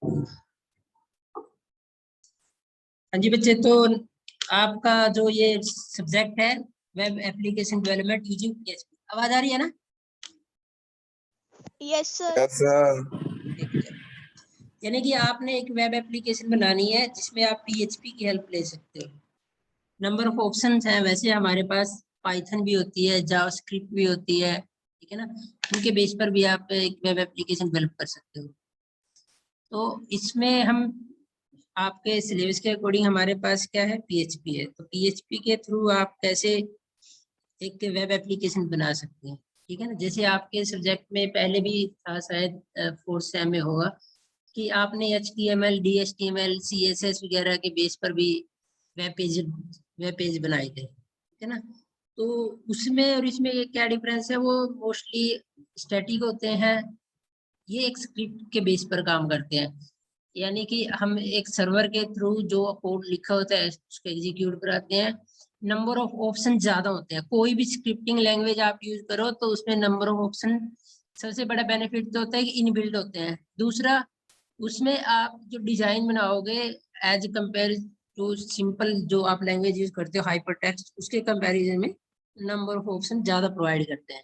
हाँ जी बच्चे, तो आपका जो ये सब्जेक्ट है web application development using PHP, आवाज आ रही है ना? Yes sir. Yes sir. ठीक है, यानी कि आपने एक वेब एप्लीकेशन बनानी है जिसमें आप पीएचपी की हेल्प ले सकते हो। नंबर ऑफ ऑप्शंस हैं वैसे हमारे पास, पाइथन भी होती है, जावास्क्रिप्ट भी होती है, ठीक है ना। उनके बेस पर भी आप एक वेब एप्लीकेशन डेवलप कर सकते हो। तो इसमें हम आपके सिलेबस के अकॉर्डिंग हमारे पास क्या है, पीएचपी है। तो पीएचपी के थ्रू आप कैसे एक वेब एप्लीकेशन बना सकते हैं, ठीक है ना। जैसे आपके सब्जेक्ट में पहले भी था, शायद फोर्थ सेम में होगा, कि आपने HTML, DHTML, CSS वगैरह के बेस पर भी वेब पेज बनाए थे, ठीक है ना। तो उसमें और इसमें ये क्या डिफरेंस है, वो मोस्टली स्टैटिक होते हैं, ये एक स्क्रिप्ट के बेस पर काम करते हैं। यानी कि हम एक सर्वर के थ्रू जो कोड लिखा होता है उसको एग्जीक्यूट कराते हैं। नंबर ऑफ ऑप्शन ज्यादा होते हैं, कोई भी स्क्रिप्टिंग लैंग्वेज आप यूज करो तो उसमें नंबर ऑफ ऑप्शन, सबसे बड़ा बेनिफिट तो होता है कि इनबिल्ट होते हैं। दूसरा, उसमें आप जो डिजाइन बनाओगे एज कंपेयर टू सिंपल जो आप लैंग्वेज यूज करते हो हाइपर टेक्स्ट, उसके कंपैरिजन में नंबर ऑफ ऑप्शन ज्यादा प्रोवाइड करते हैं,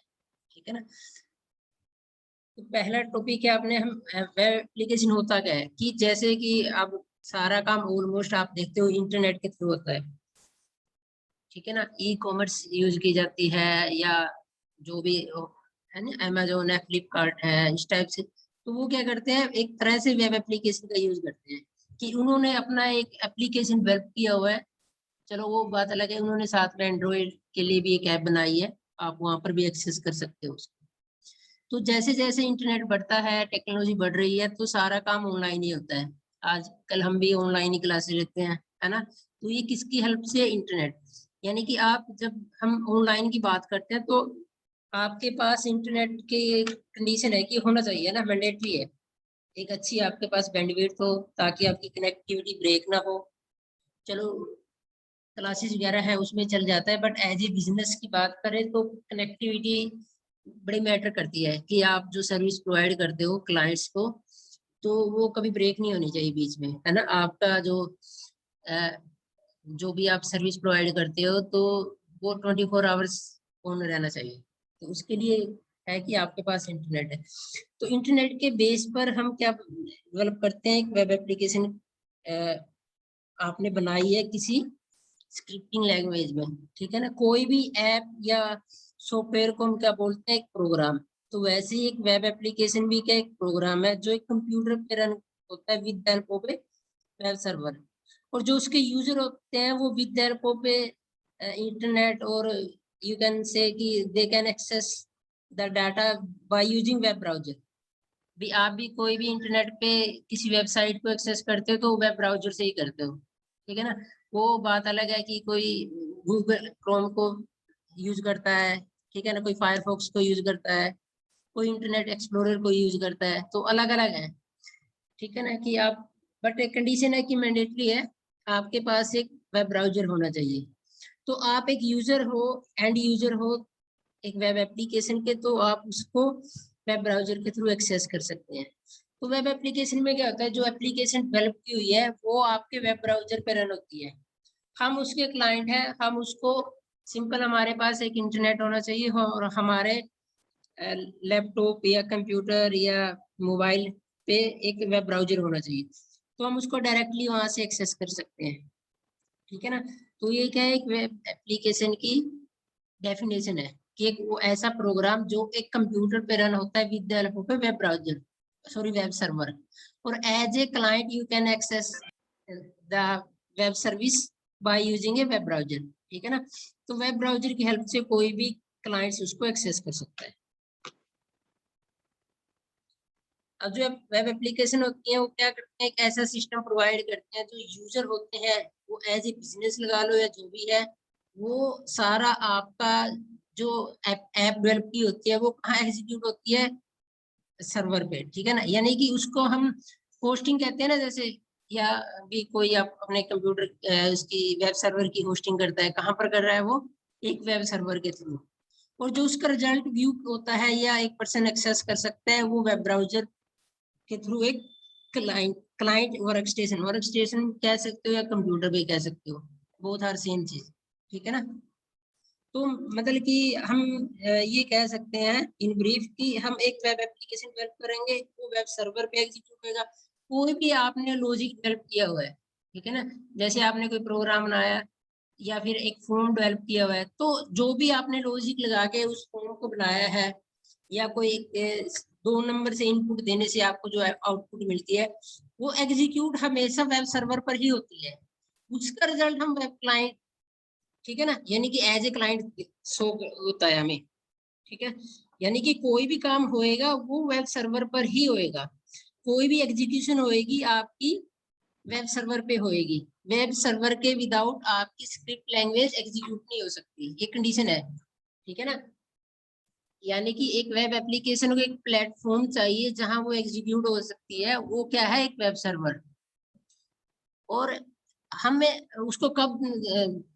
ठीक है ना। तो पहला टॉपिक है आपने, हम वेब एप्लीकेशन होता क्या है, कि जैसे कि अब सारा काम ऑलमोस्ट आप देखते हो इंटरनेट के थ्रू होता है, ठीक है ना। ई कॉमर्स यूज की जाती है, या जो भी है ना, अमेजोन है, फ्लिपकार्ट है, इस टाइप से। तो वो क्या करते हैं, एक तरह से वेब एप्लीकेशन का यूज करते हैं, कि उन्होंने अपना एक एप्लीकेशन डेवलप किया हुआ है। चलो वो बात अलग है, उन्होंने साथ में एंड्रॉइड के लिए भी एक ऐप बनाई है, आप वहां पर भी एक्सेस कर सकते हो उसको। तो जैसे जैसे इंटरनेट बढ़ता है, टेक्नोलॉजी बढ़ रही है, तो सारा काम ऑनलाइन ही होता है। आजकल हम भी ऑनलाइन ही क्लासेस लेते हैं, है ना। तो ये किसकी हेल्प से, इंटरनेट। यानी कि आप जब हम ऑनलाइन की बात करते हैं तो आपके पास इंटरनेट की कंडीशन है कि होना चाहिए ना, मैंडेटरी है। एक अच्छी आपके पास बैंडविड्थ हो ताकि आपकी कनेक्टिविटी ब्रेक ना हो। चलो क्लासेस वगैरह है उसमें चल जाता है, बट एज ए बिजनेस की बात करें तो कनेक्टिविटी बड़ी मैटर करती है, कि आप जो सर्विस प्रोवाइड करते हो क्लाइंट्स को, तो वो कभी ब्रेक नहीं होनी चाहिए बीच में, है ना। आपका अ, जो भी आप सर्विस प्रोवाइड करते हो तो वो 24 आवर्स ऑन रहना चाहिए। तो उसके लिए है कि आपके पास इंटरनेट है। तो इंटरनेट के बेस पर हम क्या डेवलप करते हैं, एक वेब एप्लीकेशन आपने बनाई है किसी स्क्रिप्टिंग लैंग्वेज में, ठीक है ना। कोई भी ऐप या सॉफ्टवेयर को हम क्या बोलते हैं, एक प्रोग्राम। तो वैसे ही एक वेब एप्लीकेशन भी क्या एक प्रोग्राम है, जो एक कंप्यूटर पे रन होता है with the help of a web server. और जो उसके यूजर होते हैं वो with the help of a internet, और यू कैन से कि they can access the data by using web browser. भी आप भी कोई भी इंटरनेट पे किसी वेबसाइट को एक्सेस करते हो तो वेब ब्राउजर से ही करते हो, ठीक है ना। वो बात अलग है कि कोई गूगल क्रोम को यूज करता है, ठीक है ना, कोई फायरफॉक्स को यूज करता है, कोई इंटरनेट एक्सप्लोरर को यूज करता है, तो अलग अलग है, ठीक है ना। कि आप, बट एक कंडीशन है कि मैंडेटरी है, आपके पास एक वेब ब्राउजर होना चाहिए। तो आप एक यूजर हो, एंड यूजर हो एक वेब एप्लीकेशन के, तो आप उसको वेब ब्राउजर के थ्रू एक्सेस कर सकते हैं। तो वेब एप्लीकेशन में क्या होता है, जो एप्लीकेशन डेवलप की हुई है वो आपके वेब ब्राउजर पे रन होती है। हम उसके क्लाइंट हैं, हम उसको सिंपल, हमारे पास एक इंटरनेट होना चाहिए और हमारे लैपटॉप या कंप्यूटर या मोबाइल पे एक वेब ब्राउजर होना चाहिए, तो हम उसको डायरेक्टली वहां से एक्सेस कर सकते हैं, ठीक है ना। तो ये क्या है, एक वेब एप्लीकेशन की डेफिनेशन है, कि एक वो ऐसा प्रोग्राम जो एक कंप्यूटर पे रन होता है with the help of a web browser, sorry web server. और as a client you can access the web service by using a web browser, ठीक है ना। तो वेब ब्राउजर की हेल्प से कोई भी क्लाइंट्स उसको एक्सेस कर सकता है। अब जो वेब एप्लीकेशन होती है वो क्या करते हैं, एक ऐसा सिस्टम प्रोवाइड करते हैं, जो यूजर होते हैं वो एज ए बिजनेस लगा लो या जो भी है, वो सारा आपका जो ऐप डेवलप की होती है वो कहाँ एग्जीक्यूट होती है, सर्वर पे, ठीक है ना। यानी कि उसको हम होस्टिंग कहते हैं ना, जैसे, या भी कोई आप अपने कंप्यूटर उसकी वेब सर्वर की होस्टिंग करता है, कहाँ पर कर रहा है वो, एक वेब सर्वर के थ्रू। और जो उसका रिजल्ट व्यू होता है या एक पर्सन एक्सेस कर सकता है, वो वेब ब्राउजर के थ्रू एक क्लाइंट वर्क स्टेशन कह सकते हो या कंप्यूटर पे कह सकते हो, बोथ आर सेम चीज, ठीक है ना। तो मतलब कि हम ये कह सकते हैं इन ब्रीफ कि हम एक वेब एप्लीकेशन डेवलप करेंगे, वो वेब सर्वर पे एग्जीक्यूट होगा। कोई भी आपने लॉजिक डेवलप किया हुआ है, ठीक है ना, जैसे आपने कोई प्रोग्राम बनाया या फिर एक फॉर्म डेवलप किया हुआ है, तो जो भी आपने लॉजिक लगा के उस फॉर्म को बनाया है, या कोई 2 नंबर से इनपुट देने से आपको जो आउटपुट मिलती है, वो एग्जीक्यूट हमेशा वेब सर्वर पर ही होती है। उसका रिजल्ट हम वेब क्लाइंट, ठीक है ना, यानी कि एज ए क्लाइंट शो होता है हमें, ठीक है। यानी कि कोई भी काम होएगा वो वेब सर्वर पर ही होएगा, कोई भी एग्जीक्यूशन होएगी आपकी वेब सर्वर पे होएगी। वेब सर्वर के विदाउट आपकी स्क्रिप्ट लैंग्वेज एग्जीक्यूट नहीं हो सकती, ये कंडीशन है, ठीक है ना। यानी कि एक वेब एप्लीकेशन को एक प्लेटफॉर्म चाहिए जहां वो एग्जीक्यूट हो सकती है, वो क्या है, एक वेब सर्वर। और हमें उसको कब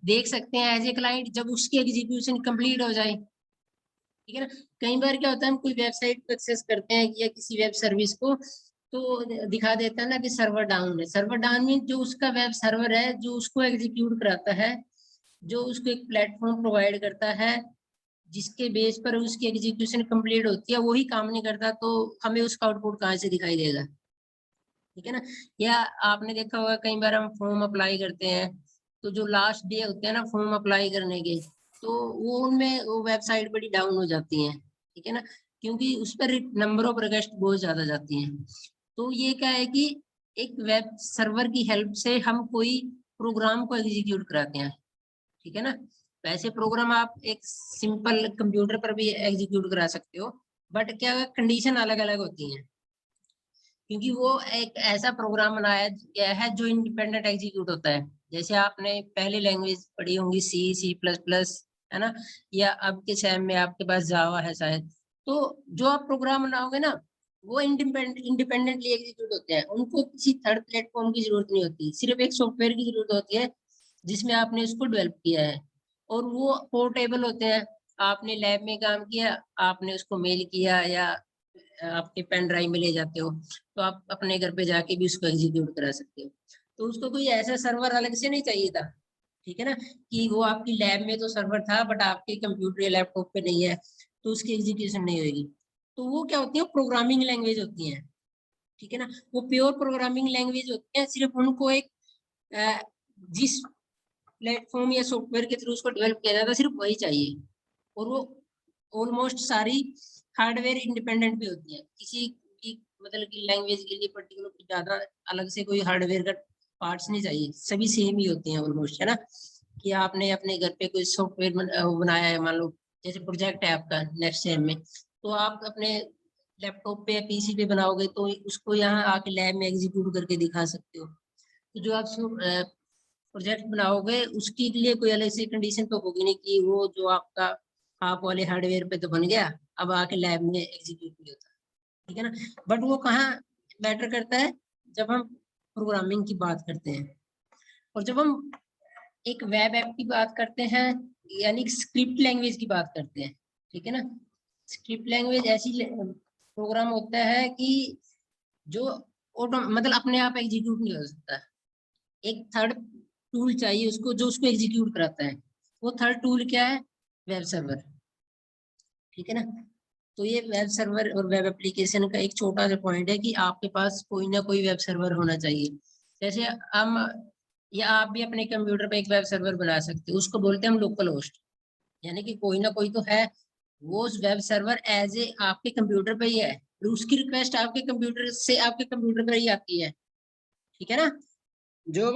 देख सकते हैं एज ए क्लाइंट, जब उसकी एग्जीक्यूशन कंप्लीट हो जाए, ठीक है ना। कई बार क्या होता है, हम कोई वेबसाइट को एक्सेस करते हैं या किसी वेब सर्विस को, तो दिखा देता है ना कि सर्वर डाउन है। सर्वर डाउन मीन जो उसका वेब सर्वर है जो उसको एग्जीक्यूट कराता है, जो उसको एक प्लेटफॉर्म प्रोवाइड करता है जिसके बेस पर उसकी एग्जीक्यूशन कंप्लीट होती है, वही काम नहीं करता, तो हमें उसका आउटपुट कहाँ से दिखाई देगा, ठीक है ना। या आपने देखा होगा कई बार हम फॉर्म अप्लाई करते हैं, तो जो लास्ट डे होते हैं ना फॉर्म अप्लाई करने के, तो वो उनमें वो वेबसाइट बड़ी डाउन हो जाती है, ठीक है ना, क्योंकि उस पर नंबर ऑफ रिक्वेस्ट बहुत ज्यादा जाती हैं। तो ये क्या है कि एक वेब सर्वर की हेल्प से हम कोई प्रोग्राम को एग्जीक्यूट कराते हैं, ठीक है ना। वैसे प्रोग्राम आप एक सिंपल कंप्यूटर पर भी एग्जीक्यूट करा सकते हो, बट क्या कंडीशन अलग अलग होती हैं, क्योंकि वो एक ऐसा प्रोग्राम बनाया गया है जो इंडिपेंडेंट एग्जीक्यूट होता है। जैसे आपने पहले लैंग्वेज पढ़ी होंगी C++, है ना, या अब के टाइम में आपके पास जावा है शायद। तो जो आप प्रोग्राम बनाओगे ना, वो इंडिपेंडेंटली एग्जीक्यूट होते हैं, उनको किसी थर्ड प्लेटफॉर्म की जरूरत नहीं होती, सिर्फ एक सॉफ्टवेयर की जरूरत होती है जिसमें आपने उसको डेवलप किया है। और वो पोर्टेबल होते हैं, आपने लैब में काम किया, आपने उसको मेल किया या आपके पेन ड्राइव में ले जाते हो, तो आप अपने घर पे जाके भी उसको एग्जीक्यूट करा सकते हो। तो उसको कोई ऐसा सर्वर अलग से नहीं चाहिए था, ठीक है ना, कि वो आपकी लैब में तो सर्वर था बट आपके कंप्यूटर या लैपटॉप पे नहीं है, तो उसकी एग्जीक्यूशन नहीं होगी। तो वो क्या होती है, प्रोग्रामिंग लैंग्वेज होती है, ठीक है ना। वो प्योर प्रोग्रामिंग लैंग्वेज होती है, सिर्फ उनको एक जिस प्लेटफॉर्म या सॉफ्टवेयर के थ्रू उसको डेवलप किया जाता है सिर्फ वही चाहिए। और वो ऑलमोस्ट सारी हार्डवेयर इंडिपेंडेंट भी होती है, किसी की मतलब की लैंग्वेज के लिए पर्टिकुलर ज्यादा अलग से कोई हार्डवेयर का पार्ट्स नहीं चाहिए, सभी सेम ही होते हैं ऑलमोस्ट, है ना। कि आपने अपने घर पे कोई सॉफ्टवेयर बनाया है, मान लो जैसे प्रोजेक्ट है आपका नेक्स्ट सेम में, तो आप अपने लैपटॉप पे या पीसी पे बनाओगे तो उसको यहाँ आके लैब में एग्जीक्यूट करके दिखा सकते हो। तो जो आप प्रोजेक्ट बनाओगे उसके लिए कोई अलग से कंडीशन तो होगी नहीं कि वो जो आपका आप वाले हार्डवेयर पे तो बन गया, अब आके लैब में एग्जीक्यूट नहीं होता, ठीक है ना। बट वो कहाँ मैटर करता है, जब हम प्रोग्रामिंग की बात करते हैं, और जब हम एक वेब ऐप की बात करते हैं, यानी स्क्रिप्ट लैंग्वेज की बात करते हैं, ठीक है ना। स्क्रिप्ट लैंग्वेज ऐसी प्रोग्राम होता है कि जो मतलब अपने आप एग्जीक्यूट नहीं हो सकता, एक थर्ड टूल चाहिए उसको जो उसको एग्जीक्यूट कराता है। वो थर्ड टूल क्या है, वेब सर्वर, ठीक है ना। तो ये वेब सर्वर और वेब एप्लीकेशन का एक छोटा सा पॉइंट है कि आपके पास कोई ना कोई वेब सर्वर होना चाहिए। जैसे हम या आप भी अपने कंप्यूटर पे एक वेब सर्वर बना सकते हो, उसको बोलते हैं हम लोकल होस्ट, यानी कि कोई ना कोई तो है, वो वेब सर्वर एज ए आपके कंप्यूटर पे ही है, और उसकी रिक्वेस्ट आपके कंप्यूटर से आपके कंप्यूटर पर ही आती है, ठीक है ना। जो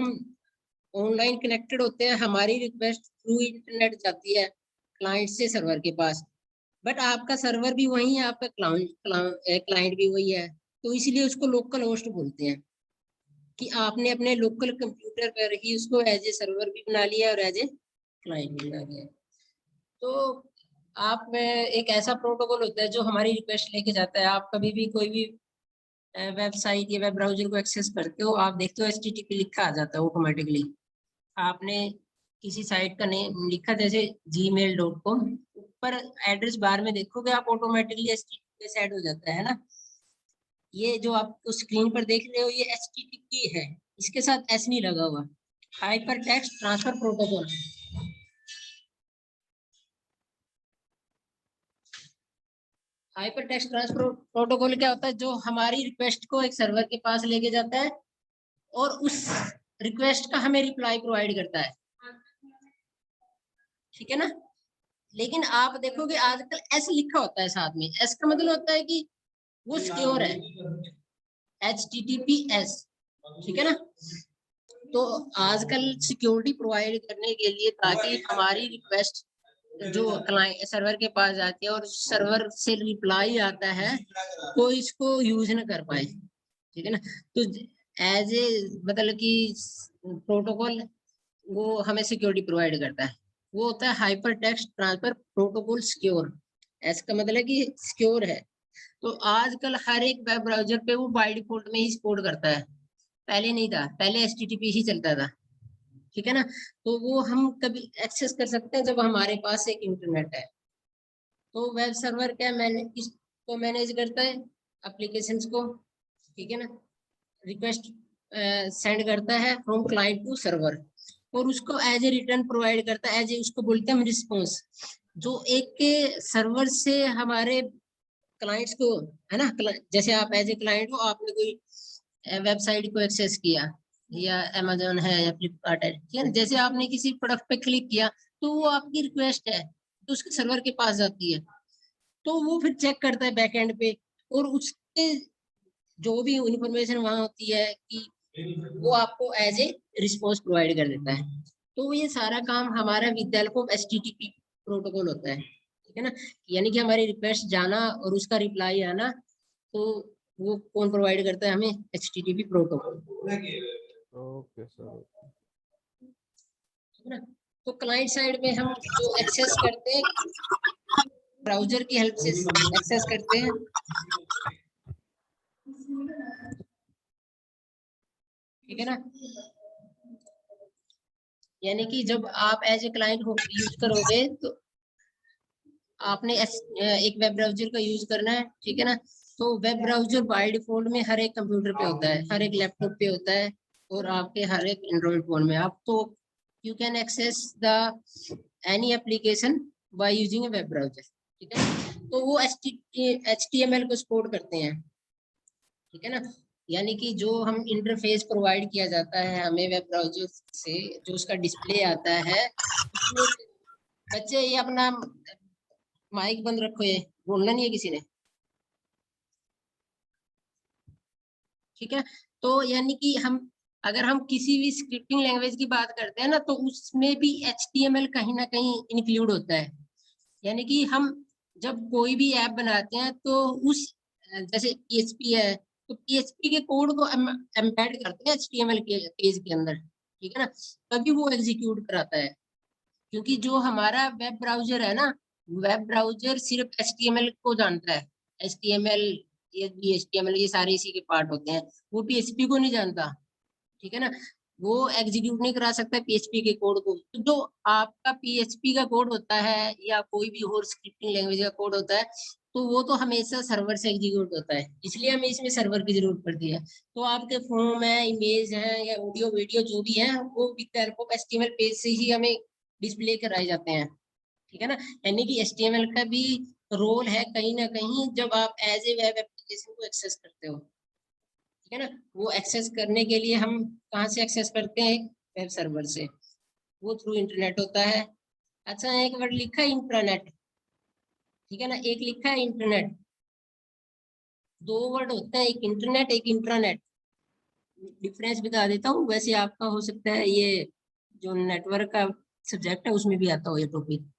ऑनलाइन कनेक्टेड होते हैं, हमारी रिक्वेस्ट थ्रू इंटरनेट जाती है क्लाइंट से सर्वर के पास, बट आपका सर्वर भी वही है, आपका क्लाइंट भी वही है, तो इसलिए उसको लोकल होस्ट बोलते हैं कि आपने अपने लोकल कंप्यूटर पर ही उसको एज ए सर्वर भी बना लिया और एज ए क्लाइंट भी बना लिया। तो आप एक ऐसा प्रोटोकॉल होता है जो हमारी रिक्वेस्ट लेके जाता है। आप कभी भी कोई भी वेबसाइट या वेब ब्राउजर को एक्सेस करते हो, आप देखते हो HTTP लिखा आ जाता है ऑटोमेटिकली। आपने किसी साइट का नेम लिखा जैसे gmail.com, ऊपर एड्रेस बार में देखोगे आप ऑटोमेटिकली HTTP सेट हो जाता है ना। ये जो आप स्क्रीन पर देख रहे हो ये HTTP है, इसके साथ S नहीं लगा हुआ, hyper text transfer protocol. Hyper text transfer protocol क्या होता है, जो हमारी रिक्वेस्ट को एक सर्वर के पास लेके जाता है और उस रिक्वेस्ट का हमें रिप्लाई प्रोवाइड करता है, ठीक है ना। लेकिन आप देखोगे आजकल एस लिखा होता है साथ में, एस का मतलब होता है कि वो सिक्योर है, HTTPS, ठीक है ना। तो आजकल सिक्योरिटी प्रोवाइड करने के लिए, ताकि हमारी रिक्वेस्ट जो क्लाइंट सर्वर के पास जाती है और सर्वर से रिप्लाई आता है, कोई इसको यूज ना कर पाए, ठीक है ना। तो एज ए मतलब कि प्रोटोकॉल वो हमें सिक्योरिटी प्रोवाइड करता है, वो होता है hyper text transfer protocol secure. इसका मतलब कि सिक्योर है। तो आजकल हर एक वेब ब्राउजर पे वो बाय डिफॉल्ट में ही सपोर्ट करता है, पहले नहीं था, पहले HTTP ही चलता था, ठीक है ना। तो वो हम कभी एक्सेस कर सकते हैं जब हमारे पास एक इंटरनेट है। तो वेब सर्वर क्या मैनेज, इसको मैनेज करता है एप्लीकेशंस को, ठीक है ना। रिक्वेस्ट सेंड करता है फ्रॉम क्लाइंट टू सर्वर, और उसको एज ए रिटर्न प्रोवाइड करता है, एज ए उसको बोलते हैं हम रिस्पॉन्स, जो एक के सर्वर से हमारे क्लाइंट्स को, है ना, जैसे आप एज ए क्लाइंट हो, आपने कोई वेबसाइट को एक्सेस किया, या अमेजोन है या फ्लिपकार्ट है, ठीक है, जैसे आपने किसी प्रोडक्ट पे क्लिक किया तो वो आपकी रिक्वेस्ट है तो उसके सर्वर के पास जाती है, तो वो फिर चेक करता है बैकएंड पे, और उसके जो भी इंफॉर्मेशन वहां होती है कि वो आपको एज ए रिस्पॉन्स प्रोवाइड कर देता है। तो ये सारा काम हमारा with the help of HTTP protocol होता है, ठीक है ना। यानी कि हमारी रिक्वेस्ट जाना और उसका रिप्लाई आना, तो वो कौन प्रोवाइड करता है हमें, HTTP प्रोटोकॉल, ओके सर। ठीक है ना। तो क्लाइंट साइड में हम जो एक्सेस करते हैं, ब्राउजर की हेल्प से एक्सेस करते हैं, ठीक है ना। यानी कि जब आप एज ए क्लाइंट यूज करोगे तो आपने एक वेब ब्राउजर का यूज करना है, ठीक है ना। तो वेब ब्राउजर बाय डिफॉल्ट में हर एक कंप्यूटर पे होता है, हर एक लैपटॉप पे होता है, और आपके हर एक एंड्रॉइड फोन में। आप तो you can access the any application by using a web browser, ठीक है। तो वो HTML को सपोर्ट करते हैं, ठीक है ना। यानी कि जो हम इंटरफेस प्रोवाइड किया जाता है हमें वेब ब्राउजर से, जो उसका डिस्प्ले आता है उसमें, बच्चे ये अपना माइक बंद रखो, ये बोलना नहीं है किसी ने, ठीक है। तो यानी कि हम, अगर हम किसी भी स्क्रिप्टिंग लैंग्वेज की बात करते हैं ना, तो उसमें भी HTML कहीं ना कहीं इंक्लूड होता है। यानी कि हम जब कोई भी ऐप बनाते हैं तो उस, जैसे PHP है, तो PHP के कोड को एम्बेड करते हैं HTML के पेज के अंदर, ठीक है ना, तभी वो एग्जीक्यूट कराता है। क्योंकि जो हमारा वेब ब्राउजर है ना, वेब ब्राउजर सिर्फ HTML को जानता है, HTML, ये भी HTML, ये सारे इसी के पार्ट होते हैं, वो PHP को नहीं जानता, ठीक है ना। वो एग्जीक्यूट नहीं करा सकता PHP के कोड को। तो जो आपका PHP का कोड होता है या कोई भी और स्क्रिप्टिंग लैंग्वेज का कोड होता है, तो वो तो हमेशा सर्वर से एग्जीक्यूट होता है, इसलिए हमें इसमें सर्वर की जरूरत पड़ती है। तो आपके फॉर्म है, इमेज है, या ऑडियो वीडियो जो भी है, वो with the help of HTML page से ही हमें डिस्प्ले कराए जाते हैं, ठीक है ना। यानी कि HTML का भी रोल है कहीं ना कहीं जब आप एज ए वेब एप्लीकेशन को एक्सेस करते हो, ठीक है ना। वो एक्सेस करने के लिए हम कहाँ से एक्सेस करते हैं, वेब सर्वर से, वो थ्रू इंटरनेट होता है। अच्छा, एक वर्ड लिखा है इंट्रानेट, ठीक है ना, एक लिखा है इंटरनेट, दो वर्ड होते हैं, एक इंटरनेट एक इंट्रानेट। डिफरेंस बता देता हूँ, वैसे आपका हो सकता है ये जो नेटवर्क का सब्जेक्ट है उसमें भी आता हो ये टॉपिक।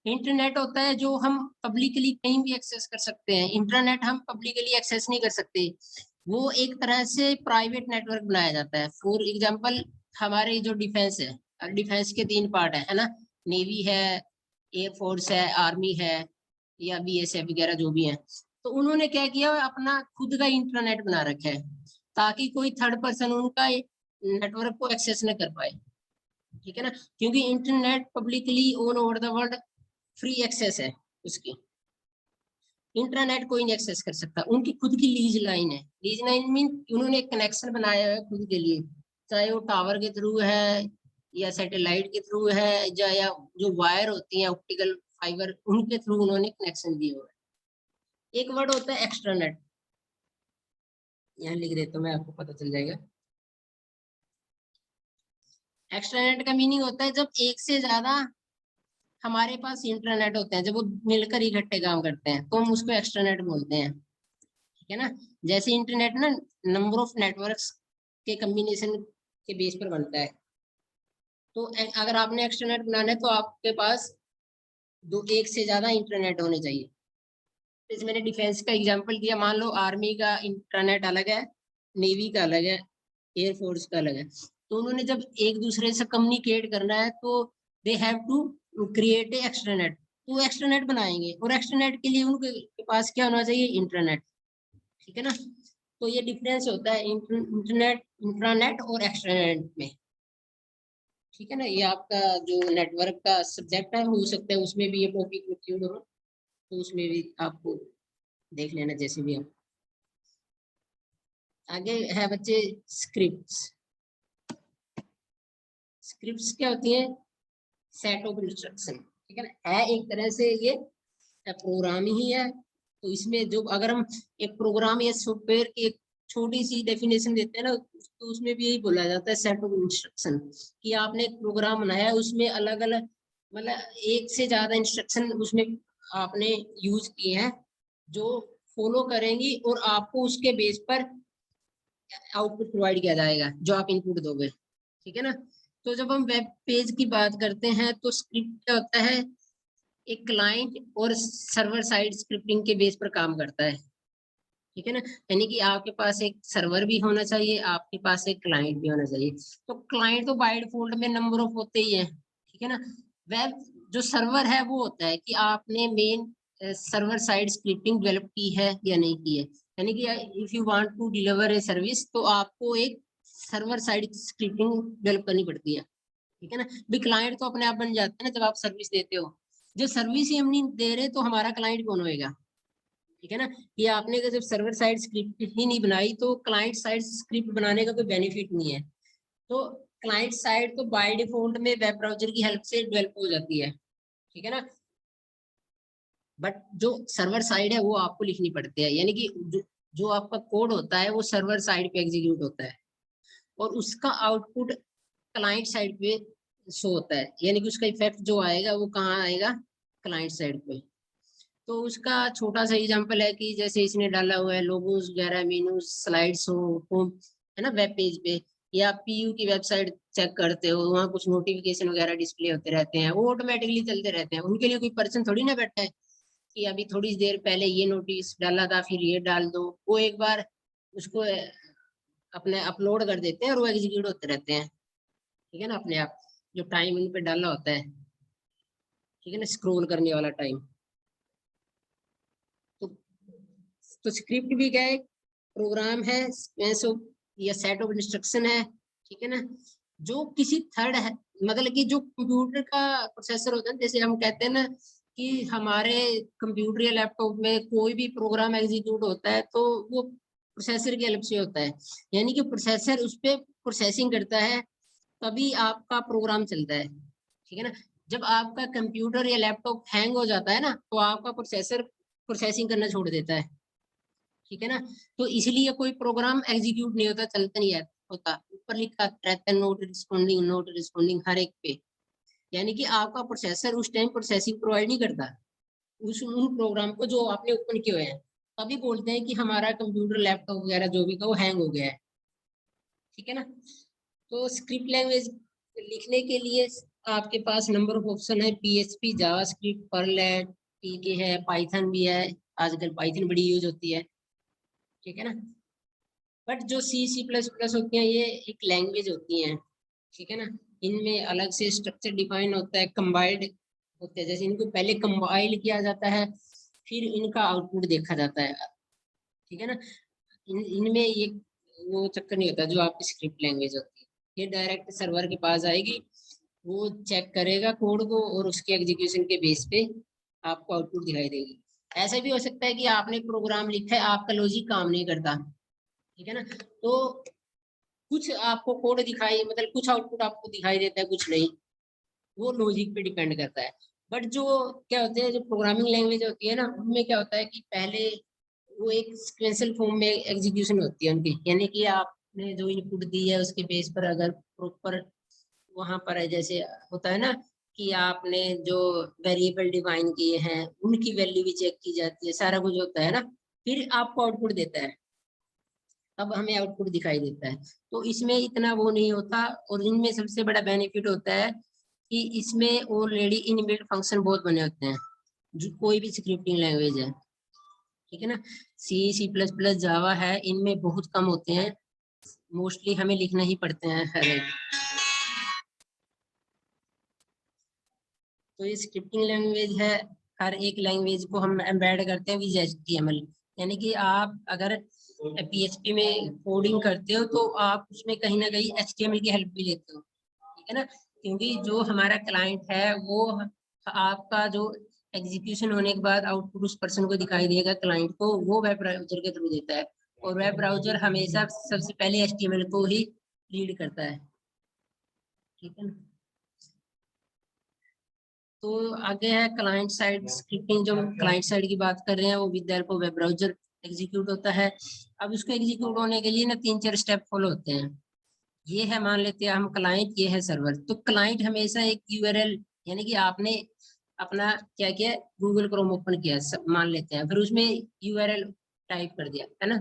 इंटरनेट होता है जो हम पब्लिकली कहीं भी एक्सेस कर सकते हैं, इंटरनेट हम पब्लिकली एक्सेस नहीं कर सकते, वो एक तरह से प्राइवेट नेटवर्क बनाया जाता है। फॉर एग्जांपल, हमारे जो डिफेंस है, डिफेंस के 3 पार्ट है ना, नेवी है, एयरफोर्स है, आर्मी है, या BSF वगैरह जो भी है। तो उन्होंने क्या किया, अपना खुद का इंटरनेट बना रखा है, ताकि कोई थर्ड पर्सन उनका नेटवर्क को एक्सेस न कर पाए, ठीक है ना। क्योंकि internet publicly all over the world free access है उसकी, इंटरनेट कोई नहीं एक्सेस कर सकता, उनकी खुद की लीज लाइन है। लीज लाइन मीन उन्होंने एक कनेक्शन बनाया है खुद के लिए, चाहे वो टावर के थ्रू है या सैटेलाइट के थ्रू है, या जो वायर होती है ऑप्टिकल फाइबर, उनके थ्रू उन्होंने कनेक्शन दिए हुए हैं। एक वर्ड होता है एक्स्ट्रानेट, यहाँ लिख देता हूं मैं, आपको पता चल जाएगा। एक्स्ट्रानेट का मीनिंग होता है जब एक से ज्यादा हमारे पास इंटरनेट होते हैं, जब वो मिलकर इकट्ठे काम करते हैं तो हम उसको एक्स्ट्रानेट बोलते हैं, ठीक है ना। जैसे इंटरनेट ना नंबर ऑफ नेटवर्क्स के कम्बिनेशन के बेस पर बनता है। तो अगर आपने एक्स्ट्रानेट बनाना है तो आपके पास एक से ज्यादा इंटरनेट होने चाहिए। जैसे मैंने डिफेंस का एग्जांपल दिया, मान लो आर्मी का इंटरनेट अलग है, नेवी का अलग है, एयरफोर्स का अलग है, तो उन्होंने जब एक दूसरे से कम्युनिकेट करना है तो they have to create a extranet, तो एक्स्ट्रानेट बनाएंगे, और एक्स्ट्रानेट के लिए उनके पास क्या होना चाहिए, इंटरनेट, ठीक है ना। तो ये डिफरेंस होता है इंटरनेट, इंट्रानेट और एक्स्ट्रानेट में, ठीक है ना। ये आपका जो नेटवर्क का सब्जेक्ट है, हो सकता है उसमें भी ये टॉपिक इंक्लूड हो, तो उसमें भी आपको देख लेना जैसे भी आप। आगे है बच्चे स्क्रिप्ट्स। स्क्रिप्ट्स क्या होती है, सेट ऑफ इंस्ट्रक्शन, ठीक है ना, है एक तरह से ये प्रोग्राम ही है। तो इसमें जो अगर हम एक प्रोग्राम या सॉफ्टवेयर की एक छोटी सी डेफिनेशन देते हैं ना, तो उसमें भी यही बोला जाता है सेट ऑफ इंस्ट्रक्शन, कि आपने एक प्रोग्राम बनाया है, उसमें अलग अलग मतलब एक से ज्यादा इंस्ट्रक्शन उसमें आपने यूज किए हैं, जो फॉलो करेंगी और आपको उसके बेस पर आउटपुट प्रोवाइड किया जाएगा जो आप इनपुट दोगे, ठीक है ना। तो जब हम वेब पेज की बात करते हैं तो स्क्रिप्ट क्या होता है, एक क्लाइंट और सर्वर साइड स्क्रिप्टिंग के बेस पर काम करता है, ठीक है ना। यानी कि आपके पास एक सर्वर भी होना चाहिए, आपके पास एक क्लाइंट भी होना चाहिए। तो क्लाइंट तो बाय डिफॉल्ट में नंबर ऑफ होते ही है, ठीक है ना। वेब जो सर्वर है वो होता है कि आपने main server side scripting develop की है या नहीं की है, यानी कि if you want to deliver a service तो आपको एक सर्वर साइड स्क्रिप्टिंग डेवलप करनी पड़ती है, ठीक है ना। भी क्लाइंट तो अपने आप बन जाता है ना जब आप सर्विस देते हो। जब सर्विस ही हम नहीं दे रहे तो हमारा क्लाइंट कौन होएगा, ठीक है ना। ये आपने जब सर्वर साइड स्क्रिप्ट ही नहीं बनाई तो क्लाइंट साइड स्क्रिप्ट बनाने का कोई बेनिफिट नहीं है। तो क्लाइंट साइड तो बाय डिफॉल्ट में वेब ब्राउजर की हेल्प से डेवलप हो जाती है, ठीक है ना। बट जो सर्वर साइड है वो आपको लिखनी पड़ती है, यानी कि जो आपका कोड होता है वो सर्वर साइड पे एग्जीक्यूट होता है और उसका आउटपुट क्लाइंट साइड पे शो होता है, यानी कि उसका इफेक्ट जो आएगा वो कहाँ आएगा, क्लाइंट साइड पे। तो उसका छोटा सा एग्जांपल है कि जैसे इसने डाला हुआ है लोगोस वगैरह, मेनू, स्लाइड्स हो, होम, है ना, वेब पेज पे, या पीयू की वेबसाइट चेक करते हो, वहाँ कुछ नोटिफिकेशन वगैरह डिस्प्ले होते रहते हैं, वो ऑटोमेटिकली चलते रहते हैं, उनके लिए कोई पर्सन थोड़ी ना बैठा है कि अभी थोड़ी देर पहले ये नोटिस डाला था फिर ये डाल दो। वो एक बार उसको अपने अपलोड कर देते हैं और वो एग्जीक्यूट होते रहते हैं, ठीक है ना, अपने आप, जो टाइम उन पे डाला होता है, ठीक है ना, स्क्रॉल करने वाला टाइम। तो स्क्रिप्ट भी क्या है, प्रोग्राम है या सेट ऑफ इंस्ट्रक्शन है, ठीक है ना, जो किसी थर्ड है, मतलब कि जो कंप्यूटर का प्रोसेसर होता है, जैसे हम कहते हैं ना कि हमारे कंप्यूटर या लैपटॉप में कोई भी प्रोग्राम एग्जीक्यूट होता है तो वो प्रोसेसर की हेल्प से होता है, यानी कि प्रोसेसर उस पर प्रोसेसिंग करता है तभी आपका प्रोग्राम चलता है, ठीक है ना। जब आपका कंप्यूटर या लैपटॉप हैंग हो जाता है ना तो आपका प्रोसेसर प्रोसेसिंग करना छोड़ देता है, ठीक है ना। तो इसलिए कोई प्रोग्राम एग्जीक्यूट नहीं होता, चलता नहीं होता, ऊपर लिखा रहता है नोट रिस्पॉन्डिंग हर एक पे, यानी कि आपका प्रोसेसर उस टाइम प्रोसेसिंग प्रोवाइड नहीं करता उन प्रोग्राम को जो आपने ओपन किए हुए हैं। तभी बोलते हैं कि हमारा कंप्यूटर लैपटॉप वगैरह जो भी था वो हैंग हो गया है, ठीक है ना। तो स्क्रिप्ट लैंग्वेज लिखने के लिए आपके पास नंबर ऑफ ऑप्शन है, PHP, जावास्क्रिप्ट, पर्ल है, पीके है, पाइथन भी है, आजकल पाइथन बड़ी यूज होती है, ठीक है ना। बट जो C++ होती हैं ये एक लैंग्वेज होती हैं, ठीक है ना। इनमें अलग से स्ट्रक्चर डिफाइन होता है, कंबाइल्ड होते हैं, जैसे इनको पहले कंबाइल किया जाता है फिर इनका आउटपुट देखा जाता है, ठीक है ना। इनमें ये वो चक्कर नहीं होता जो आपकी स्क्रिप्ट लैंग्वेज होती है, ये डायरेक्ट सर्वर के पास आएगी, वो चेक करेगा कोड को और उसके एग्जीक्यूशन के बेस पे आपको आउटपुट दिखाई देगी। ऐसा भी हो सकता है कि आपने प्रोग्राम लिखा है, आपका लॉजिक काम नहीं करता, ठीक है ना। तो कुछ आपको कोड दिखाई, मतलब कुछ आउटपुट आपको दिखाई देता है, कुछ नहीं, वो लॉजिक पे डिपेंड करता है। बट जो क्या होते हैं, जो प्रोग्रामिंग लैंग्वेज होती है ना, उनमें क्या होता है कि पहले वो एक सीक्वेंशियल फॉर्म में एग्जीक्यूशन होती है उनकी, यानी कि आपने जो इनपुट दी है उसके बेस पर अगर प्रॉपर वहां पर है, जैसे होता है ना कि आपने जो वेरिएबल डिफाइन किए हैं उनकी वैल्यू भी चेक की जाती है, सारा कुछ होता है ना, फिर आपको आउटपुट देता है, तब हमें आउटपुट दिखाई देता है। तो इसमें इतना वो नहीं होता, और इनमें सबसे बड़ा बेनिफिट होता है कि इसमें ऑलरेडी इनबिल्ट फंक्शन बहुत बने होते हैं, जो कोई भी स्क्रिप्टिंग लैंग्वेज है, ठीक है ना। सी प्लस प्लस जावा है, इनमें बहुत कम होते हैं, मोस्टली हमें लिखना ही पड़ते हैं हर एक। तो ये स्क्रिप्टिंग लैंग्वेज है, हर एक लैंग्वेज को हम एम्बेड करते हैं विद HTML, यानी कि आप अगर PHP में कोडिंग करते हो तो आप उसमें कहीं ना कहीं HTML की हेल्प भी लेते हो, ठीक है ना, क्योंकि जो हमारा क्लाइंट है वो आपका जो एग्जीक्यूशन होने के बाद आउटपुट उस पर्सन को दिखाई देगा, क्लाइंट को, वो वेब ब्राउजर के थ्रू देता है, और वेब ब्राउजर हमेशा सबसे पहले HTML को ही रीड करता है, ठीक है ना। तो आगे है क्लाइंट साइड स्क्रिप्टिंग, जो क्लाइंट साइड की बात कर रहे हैं वो with the help of web browser execute होता है। अब उसको एग्जीक्यूट होने के लिए ना 3-4 स्टेप फॉलो होते हैं। ये है, मान लेते हैं हम क्लाइंट, ये है सर्वर। तो क्लाइंट हमेशा एक URL, यानी कि आपने अपना क्या किया, गूगल क्रोम ओपन किया मान लेते हैं, फिर उसमें URL टाइप कर दिया है ना,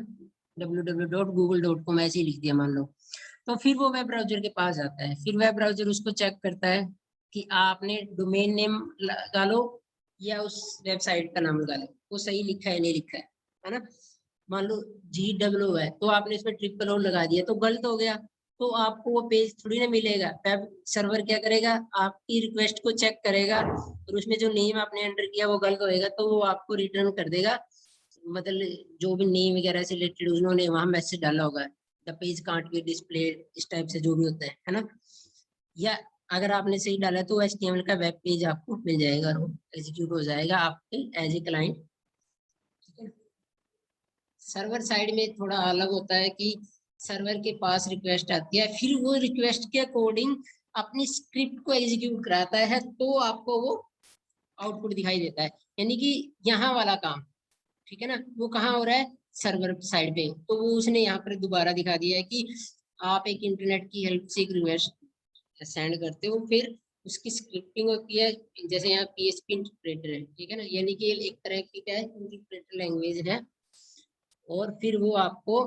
www.google.com ऐसे ही लिख दिया मान लो। तो फिर वो वेब ब्राउजर के पास आता है, फिर वेब ब्राउजर उसको चेक करता है कि आपने डोमेन नेम लगा लो या उस वेबसाइट का नाम लगा लो, वो सही लिखा है नहीं लिखा है ना। मान लो GW है तो आपने इसमें ट्रिपल O लगा दिया तो गलत हो गया, तो आपको वो पेज थोड़ी ना मिलेगा। वेब सर्वर क्या करेगा, आपकी रिक्वेस्ट को चेक करेगा, और उसमें जो नेम आपने एंटर किया वो गलत होएगा तो वो आपको रिटर्न कर देगा, मतलब जो भी नेम वगैरह से रिलेटेड उन्होंने वहां मैसेज डाला होगा, the page can't be display, इस टाइप से जो भी होता है ना। या अगर आपने सही डाला तो HTML का वेब पेज आपको मिल जाएगा और एग्जीक्यूट हो जाएगा आपके एज ए क्लाइंट, ठीक है। सर्वर साइड में थोड़ा अलग होता है कि सर्वर के पास रिक्वेस्ट आती है, फिर वो रिक्वेस्ट के अकॉर्डिंग अपनी स्क्रिप्ट को एग्जीक्यूट कराता है, तो आपको वो आउटपुट दिखाई देता है, यानी कि यहाँ वाला काम, ठीक है ना, वो कहाँ हो रहा है, सर्वर साइड पे। तो वो उसने यहाँ पर दोबारा दिखा दिया है कि आप एक इंटरनेट की हेल्प से एक रिक्वेस्ट सेंड करते हो, फिर उसकी स्क्रिप्टिंग होती है, जैसे यहाँ PHP इंटरप्रेटर है, ठीक है ना, यानी कि एक तरह की क्या है, इंटरप्रेटर लैंग्वेज है, और फिर वो आपको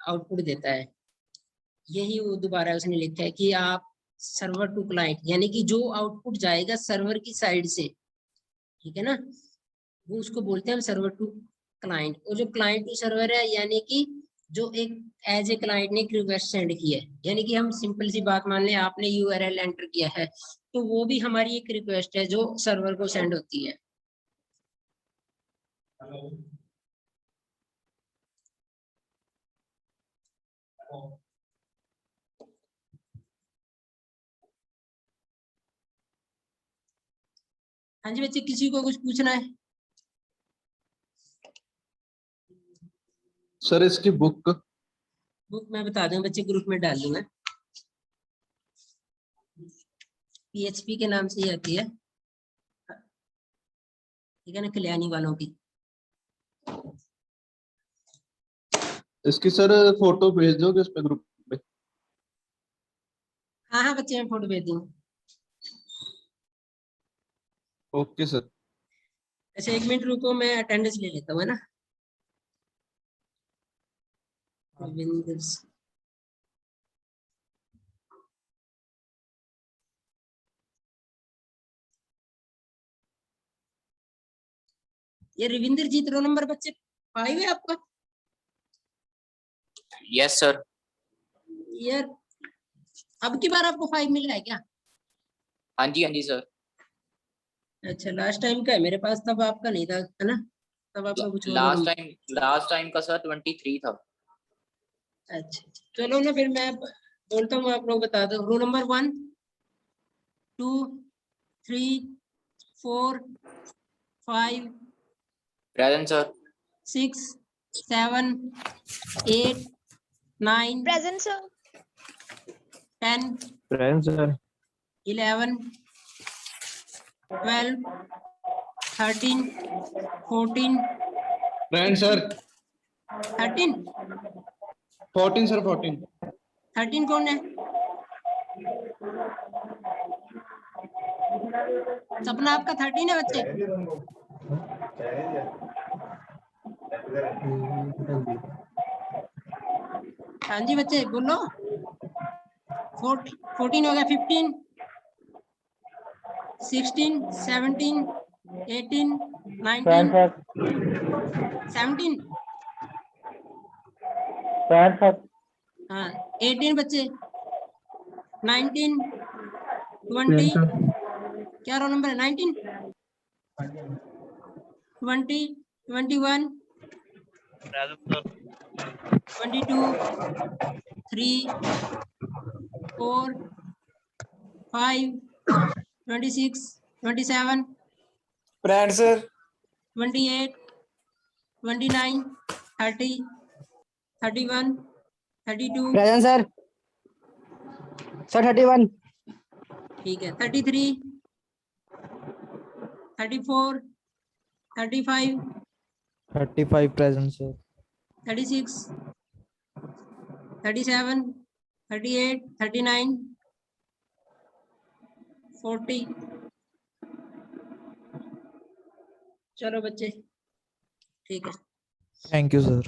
आउटपुट देता है। यही वो दोबारा उसने लिखा है कि आप सर्वर टू क्लाइंट, यानी कि जो आउटपुट जाएगा सर्वर की साइड से, ठीक है ना, वो उसको बोलते हैं हम सर्वर टू क्लाइंट। और जो क्लाइंट टू सर्वर है, यानी कि जो एक एज ए क्लाइंट ने एक रिक्वेस्ट सेंड किया है, यानी कि हम सिंपल सी बात मान लें, आपने URL एंटर किया है तो वो भी हमारी एक रिक्वेस्ट है जो सर्वर को सेंड होती है। हाँ जी बच्चे, किसी को कुछ पूछना है? सर इसकी बुक। बुक मैं बता दूं बच्चे, ग्रुप में डाल दूंगा। PHP के नाम से ही आती है, ठीक है ना, कल्याणी वालों की। इसकी सर फोटो भेज दोगे इस पे ग्रुप पे? हाँ हाँ बच्चे, मैं फोटो भेज दूंगा। Okay sir. अच्छा 1 मिनट रुको, मैं अटेंडेंस ले लेता हूँ, है ना। रविंद्र ये रविंद्र जीत, रो नंबर बच्चे 5 है आपका? Yes sir. यार अब की बार आपको 5 मिल रहा है क्या? हाँ जी सर। अच्छा लास्ट टाइम का है मेरे पास, तब आपका नहीं था, है ना, तब आपका कुछ और लास्ट टाइम का सर 23 था। अच्छा चलो ना, फिर मैं बोलता हूँ, आप लोग बता दो। Row number 1 2 3 4 5 Present, sir. 6, 7, 8, 9, Present, sir. 10, Present, sir. 11, 12, 13, 14, Present, sir. 13, 14, sir, 14. 13 कौन है? सपना आपका 13 है बच्चे? हाँ जी बच्चे बोलो। 14 हो गया, 15, 16, 17, 18, 19, 17, हाँ 18 बच्चे, 19, 20, क्या रोल नंबर है? 19, 20, 21, 22, 3, 4, 5, 26, 27, Present, sir. 28, 29, 30, 31, 32, Present, sir. Sir, 31. ठीक है, 33, 34, 35, 35 present, sir. 36, 37, 38, 39, 40। चलो बच्चे, ठीक है। Thank you, sir.